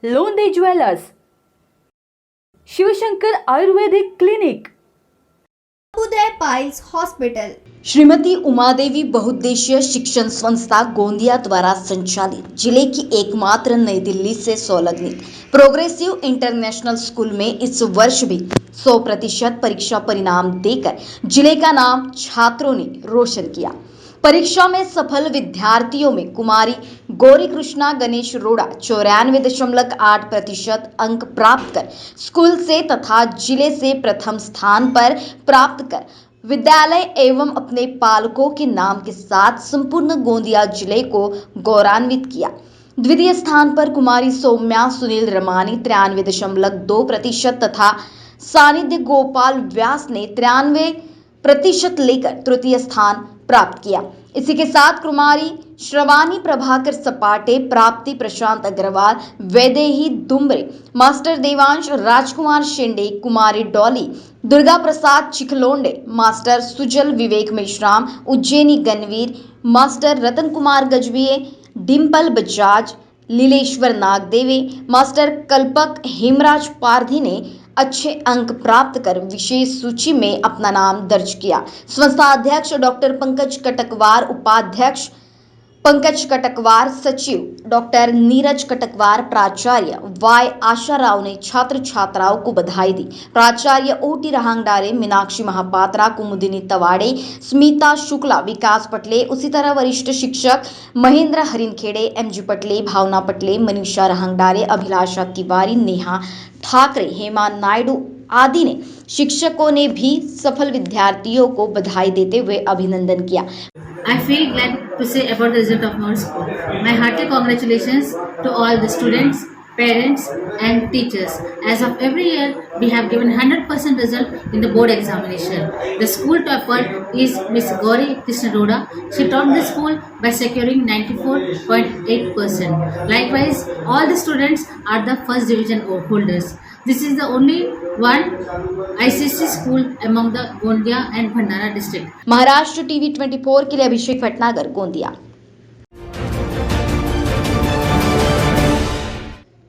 लोंदे jewellers, Shivshankar Ayurvedic clinic, उदय piles hospital, Shrimati Umadevi बहुउद्देशीय शिक्षण संस्था गोंदिया द्वारा संचालित जिले की एकमात्र नई दिल्ली से संलग्नित प्रोग्रेसिव इंटरनेशनल स्कूल में इस वर्ष भी 100% परीक्षा परिणाम देकर जिले का नाम छात्रों ने रोशन किया। परीक्षा में सफल विद्यार्थियों में कुमारी गौरी कृष्णा गणेश रोड़ा 94.8% अंक प्राप्त कर स्कूल से तथा जिले से प्रथम स्थान पर प्राप्त कर विद्यालय एवं अपने पालकों के नाम के साथ संपूर्ण गोंदिया जिले को गौरवान्वित किया। द्वितीय स्थान पर कुमारी सौम्या सुनील रमानी 93.2% तथा सानिध्य गोपाल व्यास ने 93% लेकर तृतीय स्थान प्राप्त किया। इसी के साथ कुमारी श्रवानी प्रभाकर सपाटे, प्राप्ति प्रशांत अग्रवाल, वैदेही दुम्बरे, मास्टर देवांश राजकुमार शेंडे, कुमारी डॉली दुर्गा प्रसाद चिखलोंडे, मास्टर सुजल विवेक मेश्राम, उज्जैनी गणवीर, मास्टर रतन कुमार गजबिये, डिम्पल बजाज, लीलेश्वर नागदेवे, मास्टर कल्पक हेमराज पारधी ने अच्छे अंक प्राप्त कर विशेष सूची में अपना नाम दर्ज किया। संस्था अध्यक्ष डॉक्टर पंकज कटकवार, उपाध्यक्ष पंकज कटकवार, सचिव डॉक्टर नीरज कटकवार, प्राचार्य वाई आशा राव ने छात्र छात्राओं को बधाई दी। प्राचार्य ओटी रहांगडारे, मीनाक्षी महापात्रा, कुमुदिनी तवाड़े, स्मिता शुक्ला, विकास पटले, उसी तरह वरिष्ठ शिक्षक महेंद्र हरिनखेड़े, एमजी पटले, भावना पटले, मनीषा रहांगडारे, अभिलाषा तिवारी, नेहा ठाकरे, हेमा नायडू आदि ने शिक्षकों ने भी सफल विद्यार्थियों को बधाई देते हुए अभिनंदन किया। I feel glad to say about the result of our school. My hearty congratulations to all the students, parents and teachers. As of every year, we have given 100% result in the board examination. The school topper is Miss Gauri Krishna Roda. She topped the school by securing 94.8%. Likewise, all the students are the first division holders. This is the only one ICC school among the Gondia and Bhandara district. Maharashtra TV 24 के लिए अभिषेक भटनागर, गोंदिया।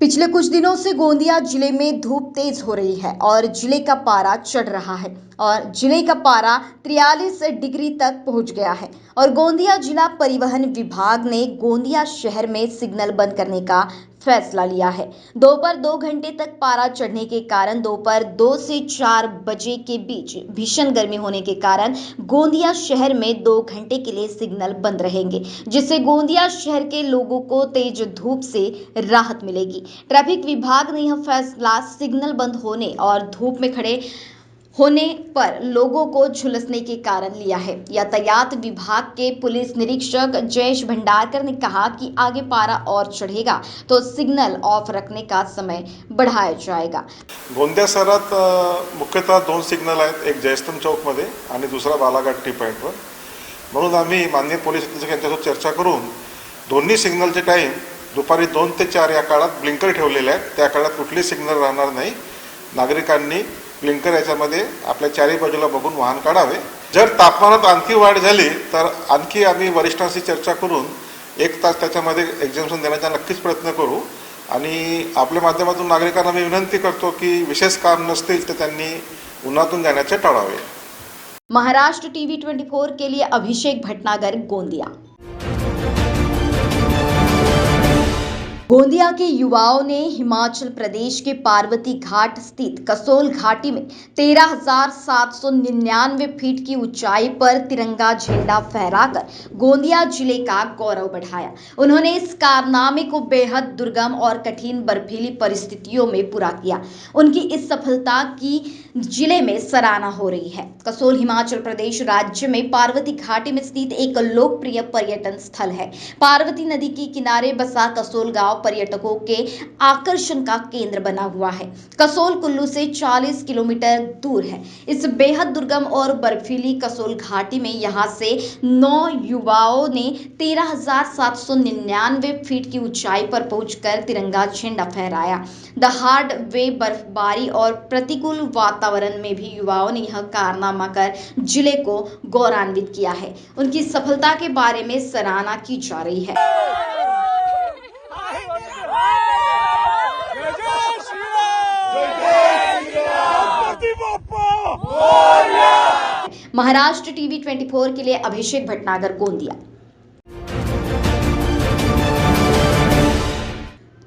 पिछले कुछ दिनों से गोंदिया जिले में धूप तेज हो रही है और जिले का पारा चढ़ रहा है और जिले का पारा 43 डिग्री तक पहुंच गया है और गोंदिया जिला परिवहन विभाग ने गोंदिया शहर में सिग्नल बंद करने का फैसला लिया है। दोपहर 2 घंटे तक पारा चढ़ने के कारण दोपहर 2 से 4 बजे के बीच भीषण गर्मी होने के कारण गोंदिया शहर में 2 घंटे के लिए सिग्नल बंद रहेंगे, जिससे गोंदिया शहर के लोगों को तेज धूप से राहत मिलेगी। ट्रैफिक विभाग ने यह फैसला सिग्नल बंद होने और धूप में खड़े होने पर लोगों को झुलसने के कारण लिया है। यातायात विभाग के पुलिस निरीक्षक जयेश भंडारकर ने कहा कि आगे पारा और चढ़ेगा तो सिग्नल ऑफ रखने का समय बढ़ाया जाएगा। गोंदिया शहरात मुख्यतः 2 सिग्नल आहेत, एक जयस्तंभ चौकमध्ये आणि दुसरा बालाघाट टी पॉईंटवर। म्हणून आम्ही माननीय पोलीस अधीक्षक यांच्यासोबत चर्चा करून दोन्ही सिग्नलचे टाईम दुपारी 2 ते 4 या काळात ब्लिंकर ठेवलेले आहेत। त्या काळात कुठले सिग्नल राहणार नाही। नागरिकांनी ब्लिंकर याच्यामध्ये आपल्या चारही बाजूला बघून वाहन काढावे। जर तापमानात आणखी वाढ झाली तर आणखी आम्ही वरिष्ठांशी चर्चा करून 1 तास त्याच्यामध्ये एक्झाम्पशन देण्याचा नक्कीच प्रयत्न करू आणि आपल्या माध्यमातून नागरिकांना मी विनंती करतो की विशेष काम नसतील तर त्यांनी उन्हातून जाण्याचे टाळावे। महाराष्ट्र टीवी 24 के लिए अभिषेक भटनागर, गोंदिया। गोंदिया के युवाओं ने हिमाचल प्रदेश के पार्वती घाट स्थित कसोल घाटी में 13,799 फीट की ऊंचाई पर तिरंगा झंडा फहराकर गोंदिया जिले का गौरव बढ़ाया। उन्होंने इस कारनामे को बेहद दुर्गम और कठिन बर्फीली परिस्थितियों में पूरा किया। उनकी इस सफलता की जिले में सराहना हो रही है। कसोल हिमाचल प्रदेश राज्य में पार्वती घाटी में स्थित एक लोकप्रिय पर्यटन स्थल है। पार्वती नदी के किनारे बसा कसोल गांव पर्यटकों के आकर्षण का केंद्र बना हुआ है। कसोल कुल्लू से 40 किलोमीटर दूर है। इस बेहद दुर्गम और बर्फीली कसोल घाटी में यहां से 9 युवाओं ने 13,799 फीट की ऊंचाई पर पहुंचकर तिरंगा झंडा फहराया। द हार्ड वे बर्फबारी और प्रतिकूल वातावरण में भी युवाओं ने यह कारनामा कर जिले को गौरवान्वित किया है। उनकी सफलता के बारे में सराहना की जा रही है। महाराष्ट्र टीवी 24 के लिए अभिषेक भटनागर, गोंदिया।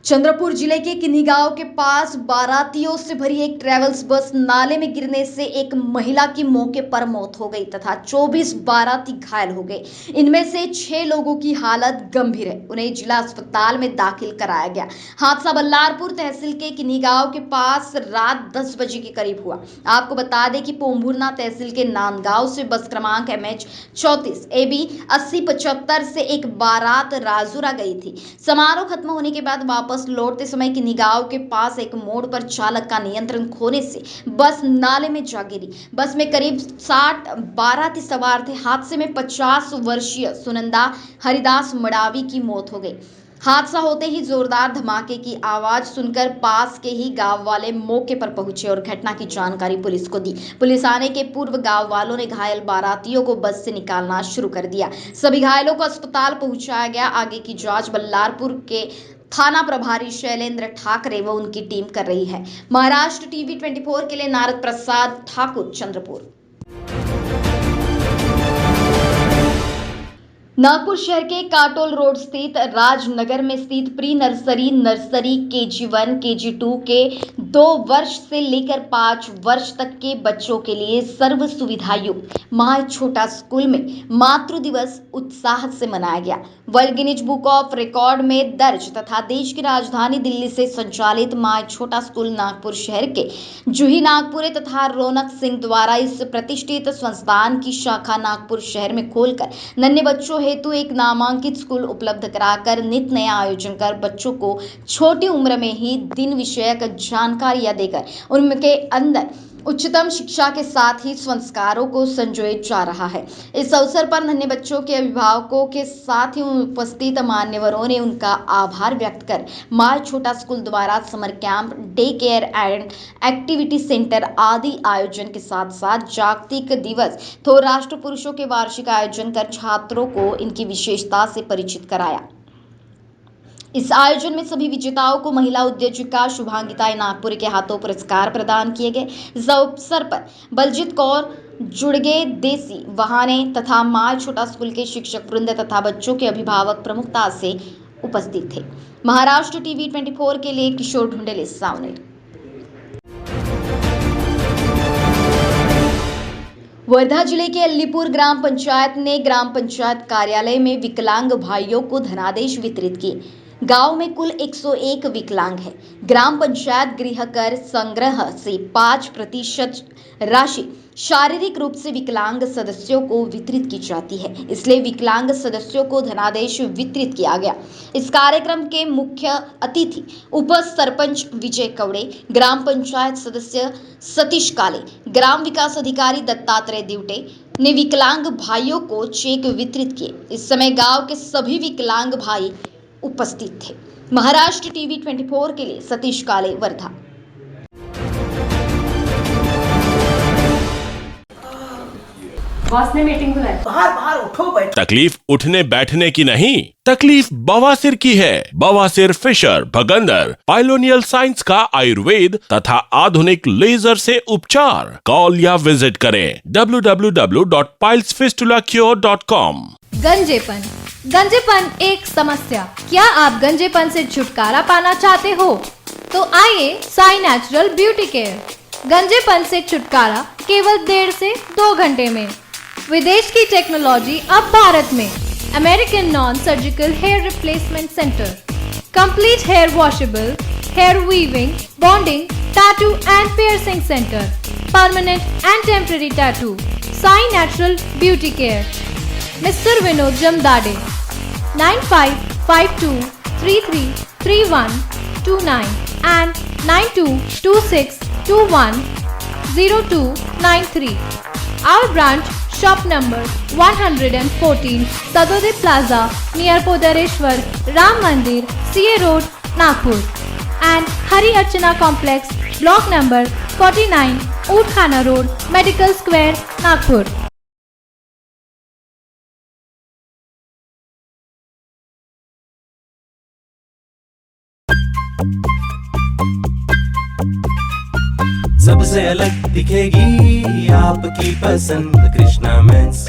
चंद्रपुर जिले के किन्ही गांव के पास बारातियों से भरी एक ट्रेवल्स बस नाले में गिरने से एक महिला की मौके पर मौत हो गई तथा 24 बाराती घायल हो गए। इनमें से 6 लोगों की हालत गंभीर है, उन्हें जिला अस्पताल में दाखिल कराया गया। हादसा बल्लारपुर तहसील के किन्ही गांव के पास रात 10 बजे के करीब हुआ। आपको बता दें कि पोम्भुरना तहसील के नांदगांव से बस क्रमांक MH 34 AB 8075 से एक बारात राजूरा गई थी। समारोह खत्म होने के बाद वापस लौटते समय किन्ही गांव के पास एक मोड़ पर चालक का नियंत्रण खोने से बस नाले में जा गिरी। बस में करीब 60 बाराती सवार थे। हादसे में 50 वर्षीय सुनंदा हरिदास मडावी की मौत हो गई। हादसा होते ही जोरदार धमाके की आवाज सुनकर पास के ही गांव वाले मौके पर पहुंचे और घटना की जानकारी पुलिस को दी। पुलिस आने के पूर्व गांव वालों ने घायल बारातियों को बस से निकालना शुरू कर दिया। सभी घायलों को अस्पताल पहुंचाया गया। आगे की जांच बल्लारपुर के थाना प्रभारी शैलेंद्र ठाकरे व उनकी टीम कर रही है। महाराष्ट्र टीवी 24 के लिए नारद प्रसाद ठाकुर, चंद्रपुर। नागपुर शहर के काटोल रोड स्थित राजनगर में स्थित प्री नर्सरी KG1 KG2 के 2 वर्ष से लेकर 5 वर्ष तक के बच्चों के लिए सर्व सुविधा युक्त माय छोटा स्कूल में मातृ दिवस उत्साह से मनाया गया। World Guinness book of record में दर्ज तथा देश की राजधानी दिल्ली से संचालित माय छोटा स्कूल नागपुर शहर के जूही नागपुरे तथा रौनक सिंह द्वारा इस प्रतिष्ठित संस्थान की शाखा नागपुर शहर में खोलकर नन्हे बच्चों हेतु एक नामांकित स्कूल उपलब्ध कराकर नित नया आयोजन कर बच्चों को छोटी उम्र में ही दिन विषयक जानकारियां देकर उनके अंदर उच्चतम शिक्षा के साथ ही संस्कारों को संजोया जा रहा है। इस अवसर पर नन्हे बच्चों के अभिभावकों के साथ ही उपस्थित मान्यवरों ने उनका आभार व्यक्त कर माय छोटा स्कूल द्वारा summer camp, day care and activity centre आदि आयोजन के साथ साथ जागतिक दिवस तो राष्ट्र पुरुषों के वार्षिक आयोजन कर छात्रों को इनकी विशेषता से परिचित कराया। इस आयोजन में सभी विजेताओं को महिला उद्योजिका शुभांगिता नागपुर के हाथों पुरस्कार प्रदान किए गए। इस अवसर पर बलजीत कौर, जुड़गे देसी वहाने तथा माय छोटा स्कूल के शिक्षक वृंद तथा बच्चों के अभिभावक प्रमुखता से उपस्थित थे। महाराष्ट्र टीवी 24 के लिए किशोर ढूंढेले, सावनेर। वर्धा जिले के अलीपुर ग्राम पंचायत ने ग्राम पंचायत कार्यालय में विकलांग भाइयों को धनादेश वितरित किए। गांव में कुल 101 विकलांग हैं। ग्राम पंचायत गृह कर संग्रह से 5% राशि शारीरिक रूप से विकलांग सदस्यों को वितरित की जाती है, इसलिए विकलांग सदस्यों को धनादेश वितरित किया गया। इस कार्यक्रम के मुख्य अतिथि उप सरपंच विजय कवड़े, ग्राम पंचायत सदस्य सतीश काले, ग्राम विकास अधिकारी दत्तात्रेय दिवटे ने विकलांग भाइयों को चेक वितरित किए। इस समय गांव के सभी विकलांग भाई उपस्थित थे। महाराष्ट्र टीवी 24 के लिए सतीश काले, वर्धा। बॉस ने मीटिंग बुलाई। बाहर उठो बैठ। तकलीफ उठने बैठने की नहीं, तकलीफ बवासीर की है। बवासीर, फिशर, भगंदर, पाइलोनियल साइंस का आयुर्वेद तथा आधुनिक लेजर से उपचार। कॉल या विजिट करें www.pilesfistulacure.com। गंजेपन एक समस्या। क्या आप गंजेपन से छुटकारा पाना चाहते हो? तो आइए साई नेचुरल ब्यूटी केयर। गंजेपन से छुटकारा केवल 1.5 से 2 घंटे में। विदेश की टेक्नोलॉजी अब भारत में। American non surgical hair replacement centre, complete hair washable, hair weaving, bonding, tattoo and piercing centre, permanent and temporary tattoo. Sai natural beauty care, Mr. Vinod Jamdade, 9552333129 and 9226210293. Our branch, shop number 114, Sadode Plaza, near Podareshwar, Ram Mandir, CA Road, Nagpur. And Hari Archana Complex, block number 49, Oudkhana Road, Medical Square, Nagpur. सबसे अलग दिखेगी आपकी पसंद Krishna mains.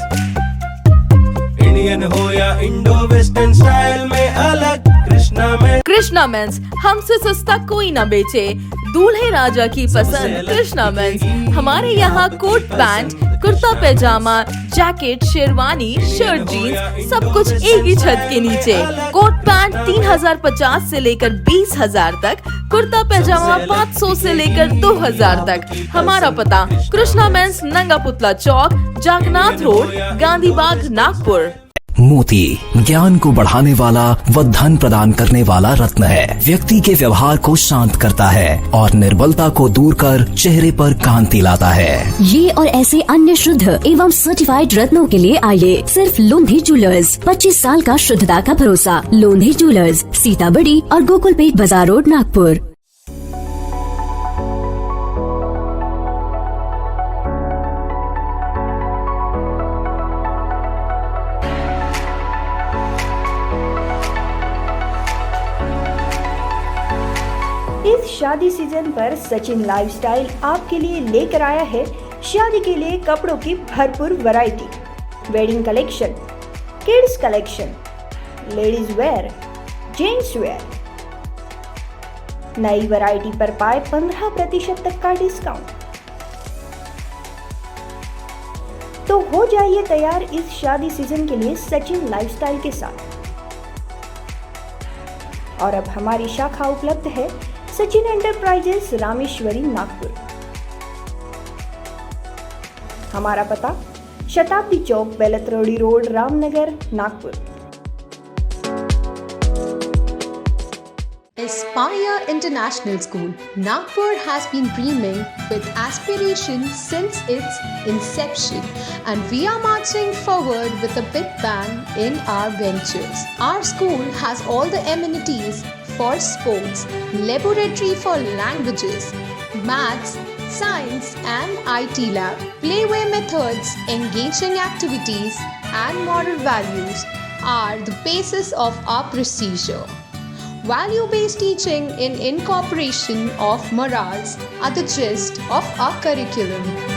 Indian हो या Indo western style में अलग Krishna mains. Krishna mains, हमसे सस्ता कोई ना बेचे, दूल्हे राजा की पसंद कृष्णा मेंस। हमारे यहाँ कोट पैंट, कुर्ता पैजामा, जैकेट, शेरवानी, शर्ट, जीन्स सब कुछ एक ही छत के नीचे। कोट पैंट 3050 से लेकर 20,000 तक, कुर्ता पैजामा 500 से लेकर 2000 तक। हमारा पता कृष्णा मेंस, नंगा पुतला चौक, जागनाथ रोड, गांधी बाग, नागपुर। मोती ज्ञान को बढ़ाने वाला व धन प्रदान करने वाला रत्न है। व्यक्ति के व्यवहार को शांत करता है और निर्बलता को दूर कर चेहरे पर कांति लाता है। ये और ऐसे अन्य शुद्ध एवं सर्टिफाइड रत्नों के लिए आइए सिर्फ लोंधी ज्वेलर्स। 25 साल का शुद्धता का भरोसा। लोंधी ज्वेलर्स, सीताबड़ी और गोकुलपेट बाजार रोड, नागपुर। इस शादी सीजन पर सचिन लाइफस्टाइल आपके लिए लेकर आया है शादी के लिए कपड़ों की भरपूर variety. Wedding collection, kids collection, ladies wear, gents wear. नई वैरायटी पर पाए 15% तक का डिस्काउंट। तो हो जाइए तैयार इस शादी सीजन के लिए सचिन लाइफस्टाइल के साथ। और अब हमारी शाखा उपलब्ध है सचिन एंटरप्राइजेस, रामेश्वरी, नागपुर। हमारा पता Shatabdi Chowk, Beltarodi road, Ramnagar, Nagpur. Aspire International School, Nagpur has been dreaming with aspiration since its inception, and we are marching forward with a big bang in our ventures. Our school has all the amenities for sports, laboratory for languages, maths, science and IT lab, playway methods, engaging activities and moral values are the basis of our procedure. Value-based teaching in incorporation of morals are the gist of our curriculum.